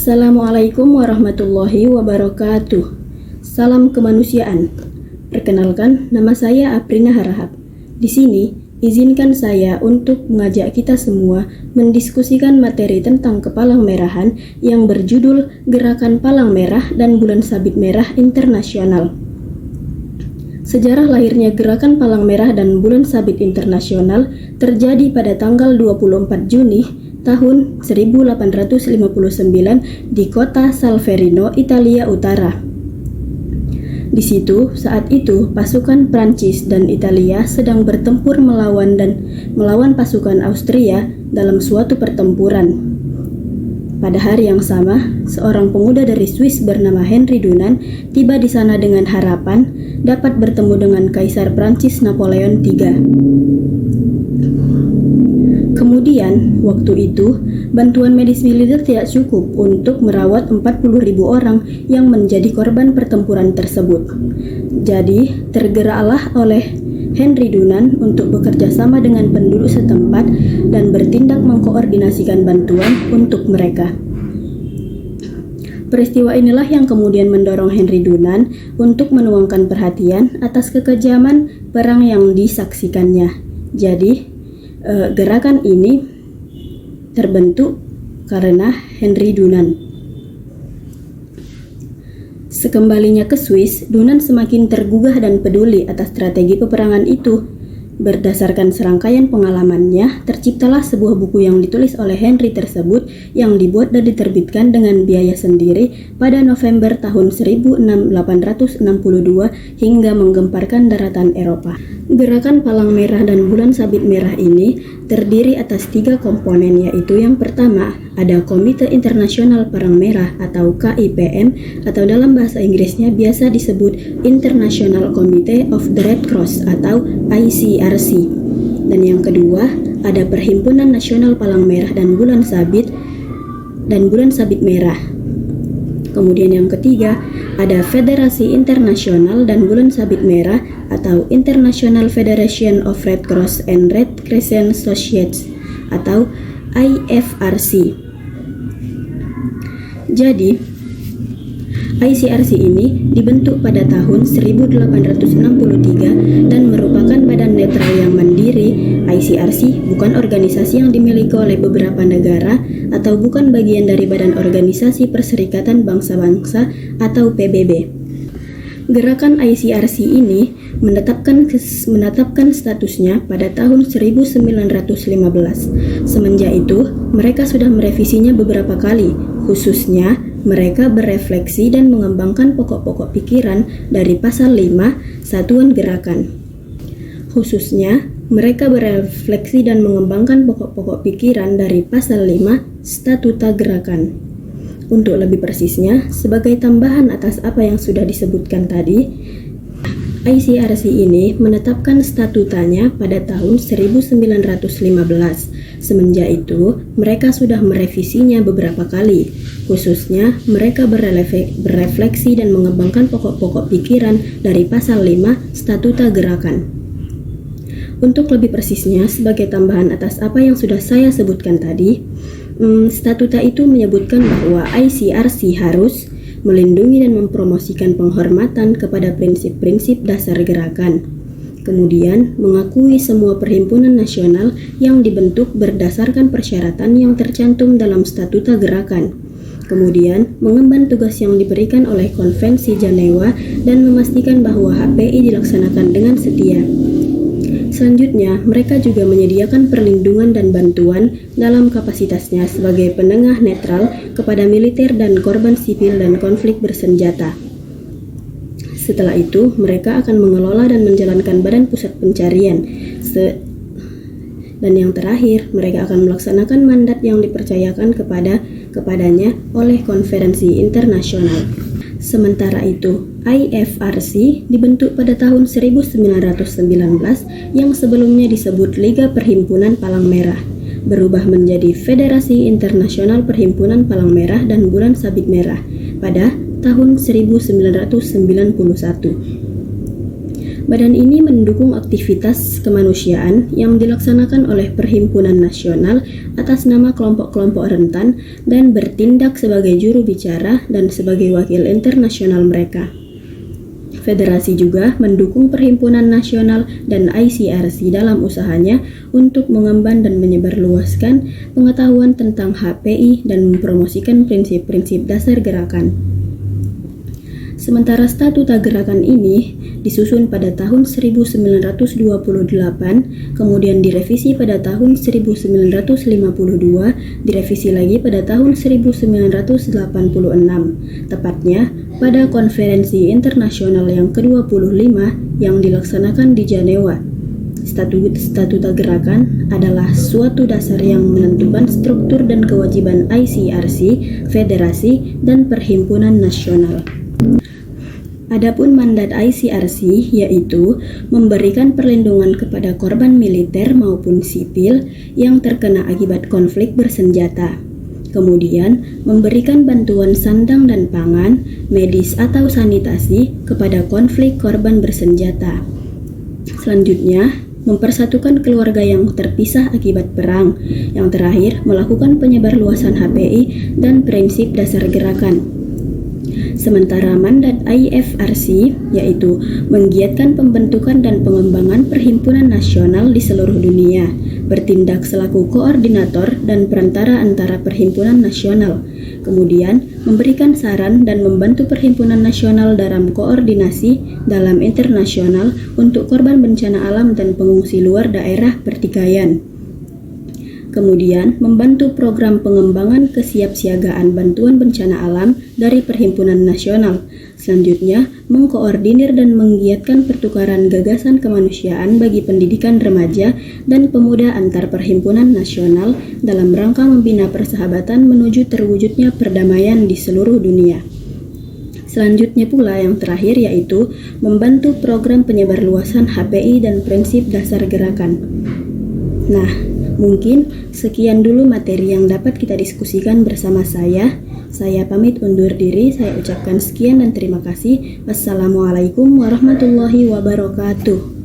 Assalamualaikum warahmatullahi wabarakatuh. Salam kemanusiaan. Perkenalkan, nama saya Aprina Harahap. Di sini, izinkan saya untuk mengajak kita semua mendiskusikan materi tentang kepalang merahan yang berjudul Gerakan Palang Merah dan Bulan Sabit Merah Internasional. Sejarah lahirnya Gerakan Palang Merah dan Bulan Sabit Internasional terjadi pada tanggal 24 Juni tahun 1859 di kota Salferino, Italia Utara. Di situ, saat itu pasukan Prancis dan Italia sedang bertempur melawan pasukan Austria dalam suatu pertempuran. Pada hari yang sama, seorang pemuda dari Swiss bernama Henry Dunant tiba di sana dengan harapan dapat bertemu dengan Kaisar Prancis Napoleon III. Kemudian, waktu itu, bantuan medis militer tidak cukup untuk merawat 40.000 orang yang menjadi korban pertempuran tersebut. Jadi, tergeraklah oleh Henry Dunant untuk bekerja sama dengan penduduk setempat dan bertindak mengkoordinasikan bantuan untuk mereka. Peristiwa inilah yang kemudian mendorong Henry Dunant untuk menuangkan perhatian atas kekejaman perang yang disaksikannya. Jadi, gerakan ini terbentuk karena Henry Dunant. Sekembalinya ke Swiss, Dunant semakin tergugah dan peduli atas strategi peperangan itu. Berdasarkan serangkaian pengalamannya, terciptalah sebuah buku yang ditulis oleh Henry tersebut yang dibuat dan diterbitkan dengan biaya sendiri pada November tahun 1862 hingga menggemparkan daratan Eropa. Gerakan Palang Merah dan Bulan Sabit Merah ini terdiri atas 3 komponen, yaitu yang pertama ada Komite Internasional Palang Merah atau KIPM atau dalam bahasa Inggrisnya biasa disebut International Committee of the Red Cross atau ICRC. Dan yang kedua ada Perhimpunan Nasional Palang Merah dan Bulan Sabit Merah. Kemudian yang ketiga ada Federasi Internasional dan Bulan Sabit Merah atau International Federation of Red Cross and Red Crescent Societies atau IFRC. Jadi, ICRC ini dibentuk pada tahun 1863 dan merupakan badan netral yang mandiri. ICRC bukan organisasi yang dimiliki oleh beberapa negara atau bukan bagian dari Badan Organisasi Perserikatan Bangsa-Bangsa atau PBB. Gerakan ICRC ini menetapkan statusnya pada tahun 1915. Semenjak itu, mereka sudah merevisinya beberapa kali. Khususnya, mereka berefleksi dan mengembangkan pokok-pokok pikiran dari pasal 5 Satuan Gerakan. Khususnya, mereka berefleksi dan mengembangkan pokok-pokok pikiran dari pasal 5 Statuta Gerakan. Untuk lebih persisnya, sebagai tambahan atas apa yang sudah disebutkan tadi, ICRC ini menetapkan statutanya pada tahun 1915. Semenjak itu, mereka sudah merevisinya beberapa kali. Khususnya, mereka berefleksi dan mengembangkan pokok-pokok pikiran dari pasal 5 Statuta Gerakan. Untuk lebih persisnya, sebagai tambahan atas apa yang sudah saya sebutkan tadi, statuta itu menyebutkan bahwa ICRC harus melindungi dan mempromosikan penghormatan kepada prinsip-prinsip dasar gerakan. Kemudian, mengakui semua perhimpunan nasional yang dibentuk berdasarkan persyaratan yang tercantum dalam Statuta Gerakan. Kemudian, mengemban tugas yang diberikan oleh Konvensi Jenewa dan memastikan bahwa HPI dilaksanakan dengan setia. Selanjutnya, mereka juga menyediakan perlindungan dan bantuan dalam kapasitasnya sebagai penengah netral kepada militer dan korban sipil dan konflik bersenjata. Setelah itu, mereka akan mengelola dan menjalankan badan pusat pencarian. Dan yang terakhir, mereka akan melaksanakan mandat yang dipercayakan kepadanya oleh konferensi internasional. Sementara itu, IFRC dibentuk pada tahun 1919 yang sebelumnya disebut Liga Perhimpunan Palang Merah, berubah menjadi Federasi Internasional Perhimpunan Palang Merah dan Bulan Sabit Merah pada tahun 1991. Badan ini mendukung aktivitas kemanusiaan yang dilaksanakan oleh Perhimpunan Nasional atas nama kelompok-kelompok rentan dan bertindak sebagai juru bicara dan sebagai wakil internasional mereka. Federasi juga mendukung Perhimpunan Nasional dan ICRC dalam usahanya untuk mengemban dan menyebarluaskan pengetahuan tentang HPI dan mempromosikan prinsip-prinsip dasar gerakan. Sementara statuta gerakan ini disusun pada tahun 1928, kemudian direvisi pada tahun 1952, direvisi lagi pada tahun 1986, tepatnya pada konferensi internasional yang ke-25 yang dilaksanakan di Jenewa. Statuta gerakan adalah suatu dasar yang menentukan struktur dan kewajiban ICRC, federasi, dan perhimpunan nasional. Adapun mandat ICRC yaitu memberikan perlindungan kepada korban militer maupun sipil yang terkena akibat konflik bersenjata. Kemudian, memberikan bantuan sandang dan pangan, medis atau sanitasi kepada konflik korban bersenjata. Selanjutnya, mempersatukan keluarga yang terpisah akibat perang. Yang terakhir, melakukan penyebarluasan HPI dan prinsip dasar gerakan. Sementara mandat IFRC yaitu menggiatkan pembentukan dan pengembangan perhimpunan nasional di seluruh dunia, bertindak selaku koordinator dan perantara antara perhimpunan nasional, kemudian memberikan saran dan membantu perhimpunan nasional dalam koordinasi dalam internasional untuk korban bencana alam dan pengungsi luar daerah pertikaian. Kemudian, membantu program pengembangan kesiapsiagaan bantuan bencana alam dari Perhimpunan Nasional. Selanjutnya, mengkoordinir dan menggiatkan pertukaran gagasan kemanusiaan bagi pendidikan remaja dan pemuda antar Perhimpunan Nasional dalam rangka membina persahabatan menuju terwujudnya perdamaian di seluruh dunia. Selanjutnya pula yang terakhir yaitu membantu program penyebarluasan HPI dan prinsip dasar gerakan. Nah, mungkin sekian dulu materi yang dapat kita diskusikan bersama saya. Saya pamit undur diri, saya ucapkan sekian dan terima kasih. Wassalamualaikum warahmatullahi wabarakatuh.